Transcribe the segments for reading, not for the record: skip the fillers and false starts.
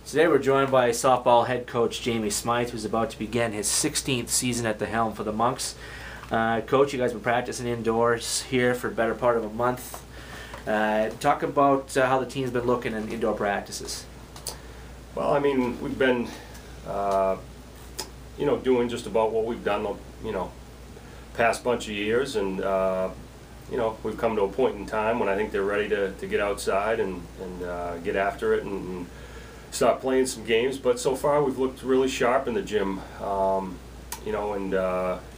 Today we're joined by softball head coach Jamie Smyth, who's about to begin his 16th season at the helm for the Monks. Coach, you guys have been practicing indoors here for the better part of a month. Talk about how the team's been looking in indoor practices. Well, I mean, we've been, doing just about what we've done, past bunch of years, and we've come to a point in time when I think they're ready to get outside and get after it and start playing some games. But so far we've looked really sharp in the gym,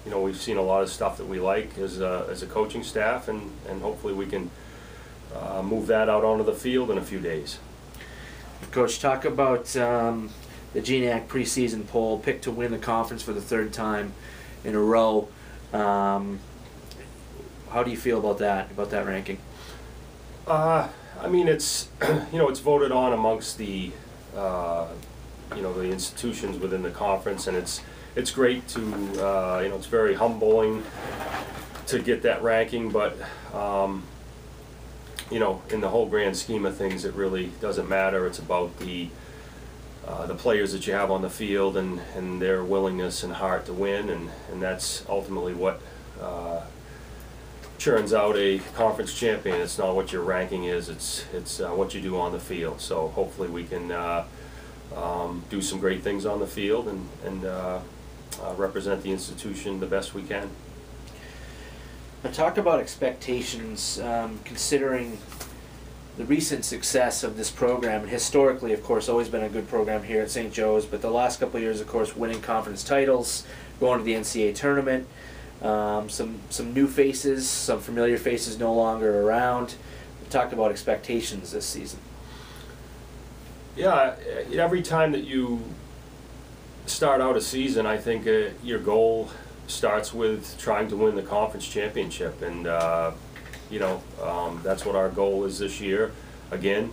we've seen a lot of stuff that we like as a coaching staff, and hopefully we can move that out onto the field in a few days. Coach, talk about the GNAC preseason poll, picked to win the conference for the third time in a row. How do you feel about that ranking? I mean, it's it's voted on amongst the the institutions within the conference, and it's great to it's very humbling to get that ranking, but in the whole grand scheme of things, it really doesn't matter. It's about the players that you have on the field and their willingness and heart to win, and that's ultimately what churns out a conference champion. It's not what your ranking is, it's what you do on the field. So hopefully we can do some great things on the field and represent the institution the best we can. Now talk about expectations, considering the recent success of this program, and historically, of course, always been a good program here at St. Joe's, but the last couple of years, of course, winning conference titles, going to the NCAA tournament, some new faces, some familiar faces no longer around. Talk about expectations this season. Yeah, every time that you start out a season, I think your goal starts with trying to win the conference championship, and that's what our goal is this year. Again,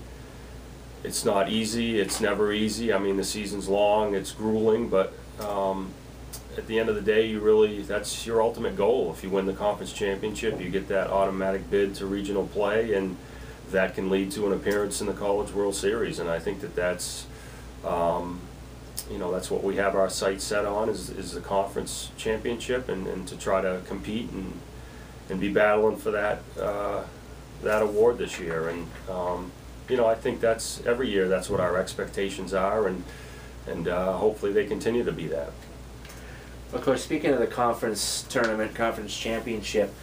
it's not easy, it's never easy. I mean, the season's long, it's grueling, but at the end of the day, that's your ultimate goal. If you win the conference championship, you get that automatic bid to regional play, and that can lead to an appearance in the College World Series. And I think that's that's what we have our sights set on, is the conference championship, and to try to compete and be battling for that award this year. And I think that's every year that's what our expectations are, and hopefully they continue to be that. Of course, speaking of the conference tournament, conference championship,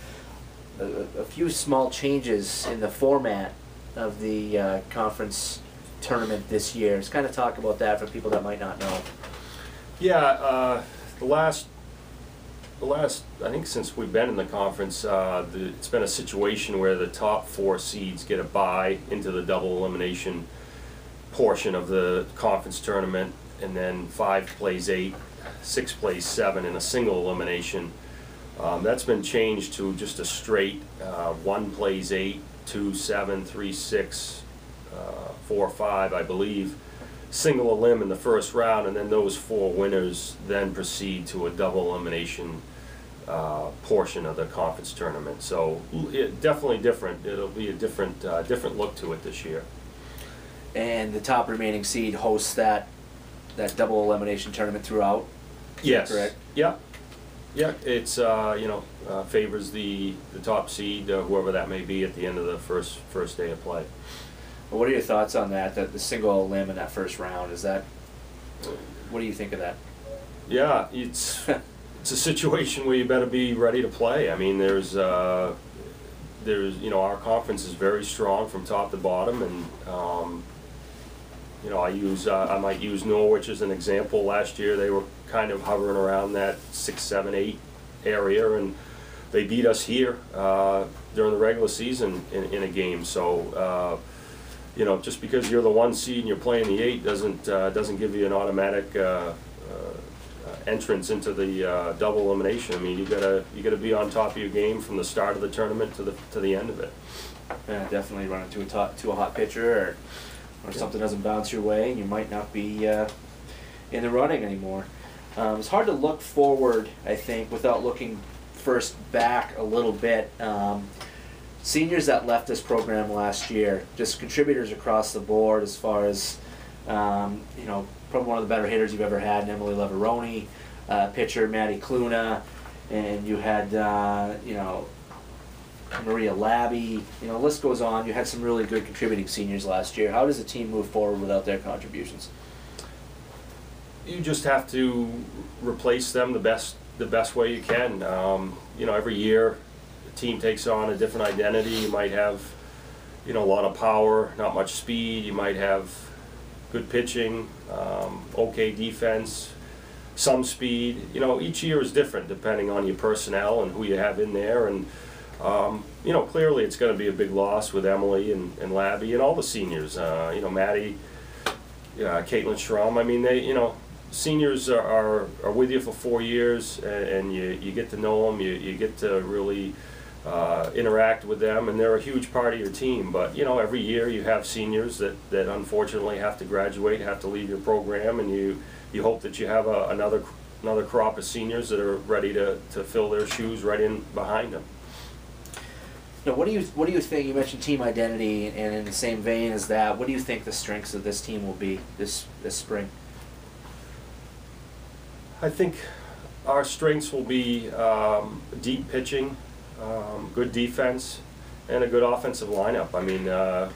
a few small changes in the format of the conference tournament this year. Let's kind of talk about that for people that might not know. Yeah, the last I think since we've been in the conference, it's been a situation where the top 4 seeds get a bye into the double elimination portion of the conference tournament, and then 5 plays 8, 6 plays 7 in a single elimination. That's been changed to just a straight 1 plays 8, 2, 7, 3, 6, 4, 5, I believe, single elim in the first round, and then those 4 winners then proceed to a double elimination portion of the conference tournament. So definitely different. It'll be a different look to it this year. And the top remaining seed hosts that double elimination tournament throughout. Yes. Correct. Yeah. Yeah. It's favors the top seed, whoever that may be, at the end of the first day of play. Well, what are your thoughts on that? The single elim in that first round, what do you think of that? Yeah, it's a situation where you better be ready to play. I mean, there's our conference is very strong from top to bottom, and I might use Norwich as an example. Last year they were kind of hovering around that 6, 7, 8 area, and they beat us here during the regular season in a game. So just because you're the 1 seed and you're playing the 8 doesn't give you an automatic entrance into the double elimination. I mean, you gotta be on top of your game from the start of the tournament to the end of it. Yeah, definitely run into a hot pitcher, or something doesn't bounce your way, and you might not be in the running anymore. It's hard to look forward, I think, without looking first back a little bit. Seniors that left this program last year, just contributors across the board as far as You know, probably one of the better hitters you've ever had, Emily Leveroni, pitcher Maddie Cluna, and you had you know, Maria Labby. You know, the list goes on. You had some really good contributing seniors last year. How does the team move forward without their contributions? You just have to replace them the best way you can. You know, every year the team takes on a different identity. You might have, you know, a lot of power, not much speed. You might have good pitching, okay defense, some speed. You know, each year is different depending on your personnel and who you have in there. And you know, clearly it's going to be a big loss with Emily and Labby and all the seniors. You know, Maddie, Caitlin Schramm. I mean, they, you know, seniors are with you for 4 years, and you get to know them. You get to really interact with them, and they're a huge part of your team. But you know, every year you have seniors that unfortunately have to graduate, have to leave your program, and you hope that you have another crop of seniors that are ready to fill their shoes right in behind them. Now, what do you think? You mentioned team identity, and in the same vein as that, what do you think the strengths of this team will be this spring? I think our strengths will be deep pitching, good defense, and a good offensive lineup. I mean,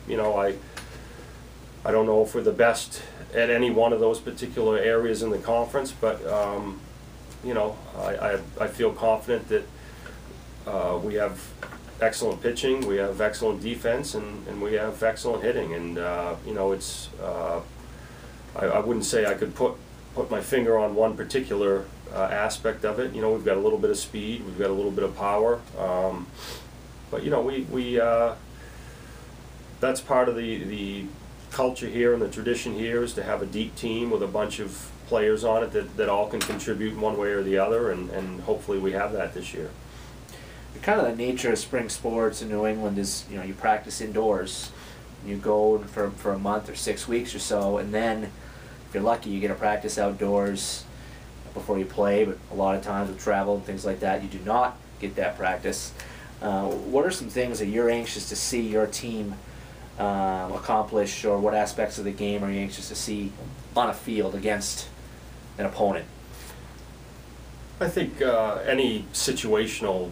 you know, I don't know if we're the best at any one of those particular areas in the conference, but you know, I feel confident that we have excellent pitching, we have excellent defense, and we have excellent hitting. And you know, it's I wouldn't say I could put my finger on one particular aspect of it. You know, we've got a little bit of speed, we've got a little bit of power, but you know, we that's part of the culture here and the tradition here, is to have a deep team with a bunch of players on it that all can contribute in one way or the other, and hopefully we have that this year. Kind of the nature of spring sports in New England is, you know, you practice indoors, you go for a month or 6 weeks or so, and then if you're lucky you get a practice outdoors before you play. But a lot of times with travel and things like that, you do not get that practice. What are some things that you're anxious to see your team accomplish, or what aspects of the game are you anxious to see on a field against an opponent? I think any situational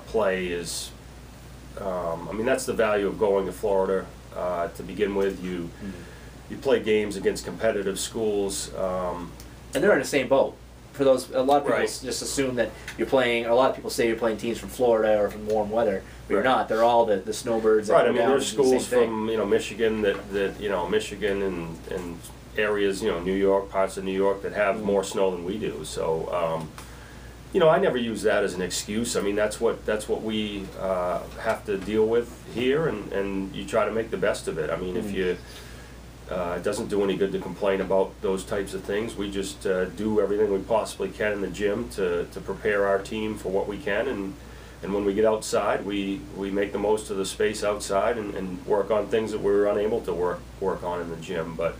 play is, I mean, that's the value of going to Florida to begin with. You play games against competitive schools, and they're in the same boat. For those, a lot of people Right. just assume that you're playing. A lot of people say you're playing teams from Florida or from warm weather, but you're not. They're all the snowbirds. That Right. go I mean, down there's and do the same schools thing. from, you know, Michigan that you know, Michigan and areas, you know, New York, parts of New York that have more snow than we do. So you know, I never use that as an excuse. I mean, that's what we have to deal with here, and you try to make the best of it. I mean, if you it doesn't do any good to complain about those types of things. We just do everything we possibly can in the gym to prepare our team for what we can, and when we get outside, we make the most of the space outside and work on things that we're unable to work on in the gym. But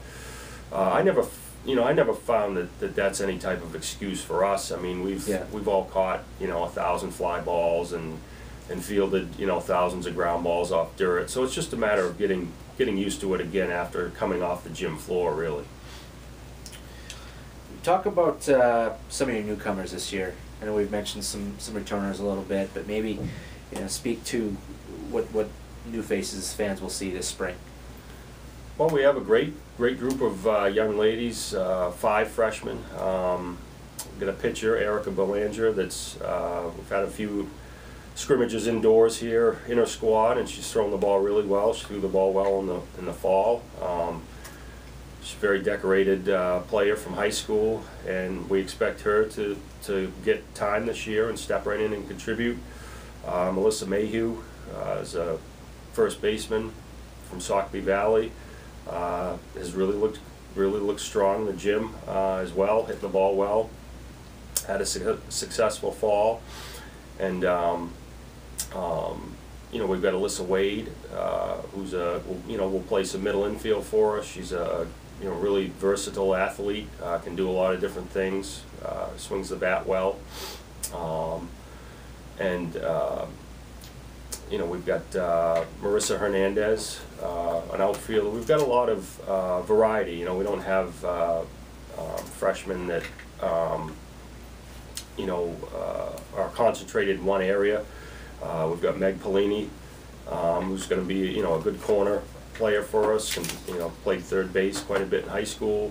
I never found that that's any type of excuse for us. I mean, we've all caught, you know, 1,000 fly balls and fielded, you know, thousands of ground balls off dirt. So it's just a matter of getting used to it again after coming off the gym floor, really. Talk about some of your newcomers this year. I know we've mentioned some returners a little bit, but maybe, you know, speak to what new faces fans will see this spring. Well, we have a great group of young ladies, 5 freshmen. We've got a pitcher, Erica Belanger, that's we've had a few scrimmages indoors here in her squad, and she's thrown the ball really well. She threw the ball well in the fall. She's a very decorated player from high school, and we expect her to get time this year and step right in and contribute. Melissa Mayhew is a first baseman from Sockbee Valley. Has really looked strong in the gym as well, hit the ball well, had a successful fall. And you know, we've got Alyssa Wade, who's will play some middle infield for us. She's a really versatile athlete, can do a lot of different things, swings the bat well, and You know, we've got Marissa Hernandez, an outfielder. We've got a lot of variety. You know, we don't have freshmen that you know, are concentrated in one area. We've got Meg Pellini, who's going to be, you know, a good corner player for us, and, you know, played third base quite a bit in high school.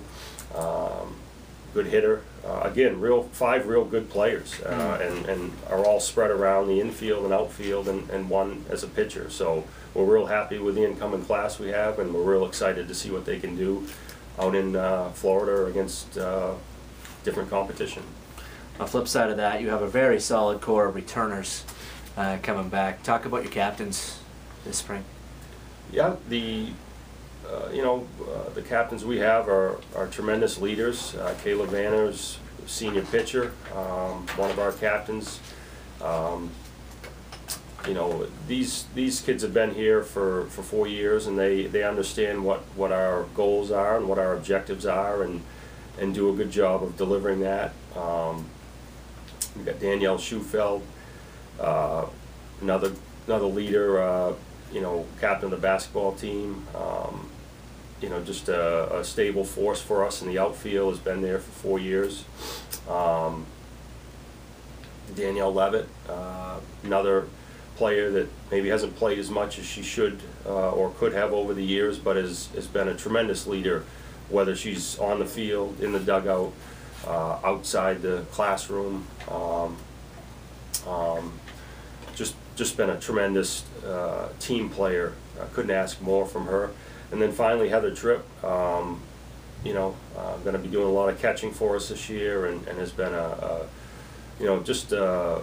Good hitter. Again, five real good players, and are all spread around the infield and outfield, and one as a pitcher. So we're real happy with the incoming class we have, and we're real excited to see what they can do out in Florida against different competition. On the flip side of that, you have a very solid core of returners coming back. Talk about your captains this spring. Yeah, you know, the captains we have are tremendous leaders. Kayla Vanner's senior pitcher, one of our captains. You know, these kids have been here for 4 years, and they understand what our goals are and what our objectives are, and do a good job of delivering that. We've got Danielle Schufeld, another leader, you know, captain of the basketball team. You know, just a stable force for us in the outfield, has been there for 4 years. Danielle Levitt, another player that maybe hasn't played as much as she should or could have over the years, but has been a tremendous leader, whether she's on the field, in the dugout, outside the classroom. Just been a tremendous team player. I couldn't ask more from her. And then finally, Heather Tripp, you know, going to be doing a lot of catching for us this year, and has been you know, just a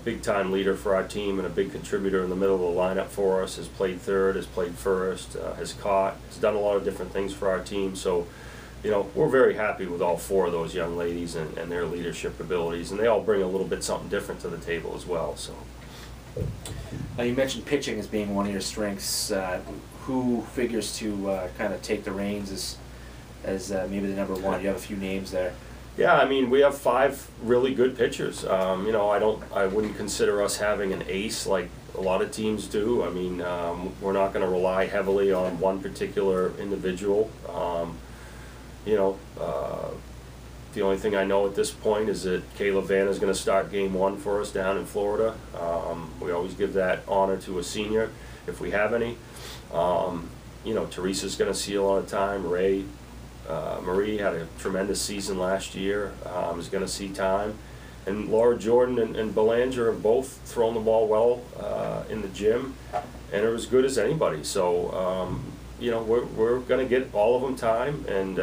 big-time leader for our team, and a big contributor in the middle of the lineup for us. Has played third, has played first, has caught, has done a lot of different things for our team. So, you know, we're very happy with all 4 of those young ladies and their leadership abilities, and they all bring a little bit something different to the table as well. So. You mentioned pitching as being one of your strengths. Who figures to kind of take the reins as maybe the number one? You have a few names there. Yeah, I mean, we have 5 really good pitchers. You know, I wouldn't consider us having an ace like a lot of teams do. I mean, we're not going to rely heavily on one particular individual. You know, the only thing I know at this point is that Kayla Vanner is going to start game 1 for us down in Florida. We always give that honor to a senior if we have any. You know, Teresa's going to see a lot of time. Marie had a tremendous season last year, is going to see time. And Laura Jordan and Belanger have both thrown the ball well in the gym, and are as good as anybody. So, you know, we're going to get all of them time, and,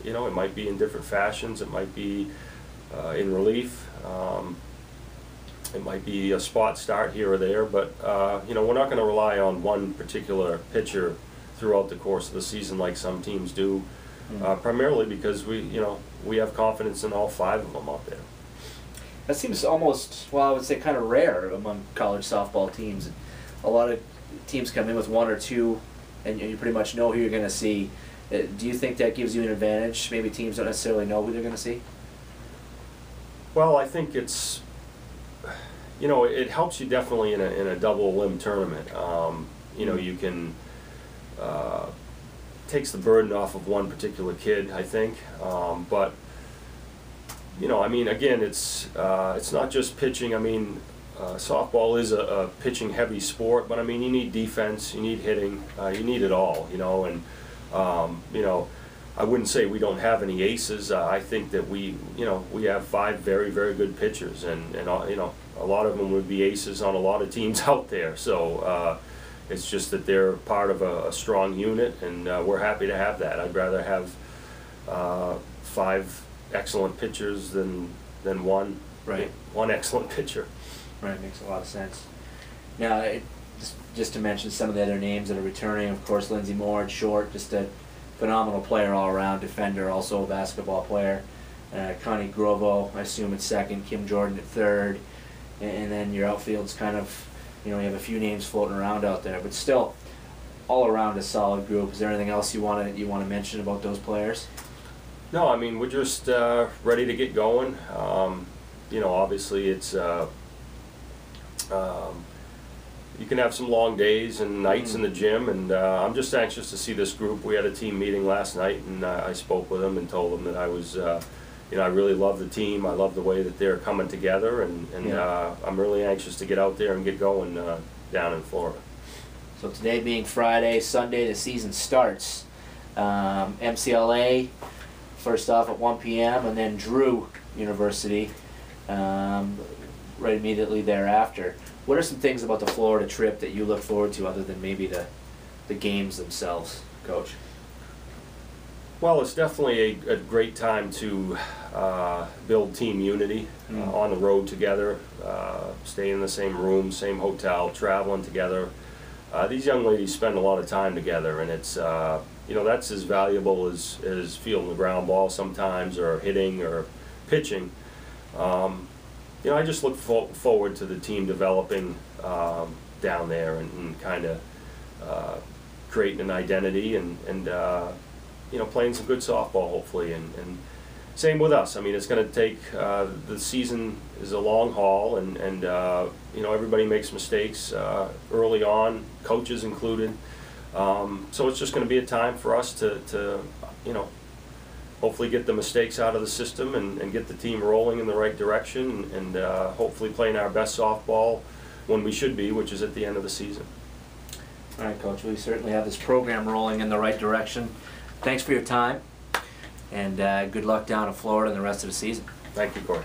you know, it might be in different fashions. It might be in relief. It might be a spot start here or there, but, you know, we're not going to rely on one particular pitcher throughout the course of the season like some teams do. Primarily because we have confidence in all 5 of them out there. That seems almost, well, I would say kind of rare among college softball teams. A lot of teams come in with 1 or 2, and you pretty much know who you're going to see. Do you think that gives you an advantage? Maybe teams don't necessarily know who they're going to see? Well, I think it's, you know, it helps you definitely in a double limb tournament. You know, you can takes the burden off of one particular kid, I think. But you know, I mean, again, it's not just pitching. I mean, softball is a pitching heavy sport, but I mean, you need defense, you need hitting, you need it all. You know, and you know, I wouldn't say we don't have any aces. I think that we have 5 very, very good pitchers, and you know, a lot of them would be aces on a lot of teams out there. So. It's just that they're part of a strong unit, and we're happy to have that. I'd rather have 5 excellent pitchers than one excellent pitcher. Right, makes a lot of sense. Now, just to mention some of the other names that are returning, of course, Lindsay Moore, short, just a phenomenal player all around, defender, also a basketball player. Connie Grovo, I assume at second, Kim Jordan at third, and then your outfield's kind of, you know, you have a few names floating around out there, but still, all around a solid group. Is there anything else you want to mention about those players? No, I mean, we're just ready to get going. You know, obviously it's you can have some long days and nights in the gym, and I'm just anxious to see this group. We had a team meeting last night, and I spoke with them and told them that I was, you know, I really love the team. I love the way that they're coming together, and I'm really anxious to get out there and get going down in Florida. So today being Friday, Sunday, the season starts. MCLA first off at 1 p.m. and then Drew University right immediately thereafter. What are some things about the Florida trip that you look forward to other than maybe the games themselves, Coach? Well, it's definitely a great time to build team unity on the road together, staying in the same room, same hotel, traveling together. These young ladies spend a lot of time together, and it's you know, that's as valuable as fielding the ground ball sometimes, or hitting or pitching. You know, I just look forward to the team developing down there and kind of creating an identity and you know, playing some good softball hopefully, and same with us. I mean, it's going to take, the season is a long haul, and you know, everybody makes mistakes early on, coaches included. So it's just going to be a time for us to you know, hopefully get the mistakes out of the system and get the team rolling in the right direction, and hopefully playing our best softball when we should be, which is at the end of the season. All right, Coach, we certainly have this program rolling in the right direction. Thanks for your time, and good luck down in Florida and the rest of the season. Thank you, Corey.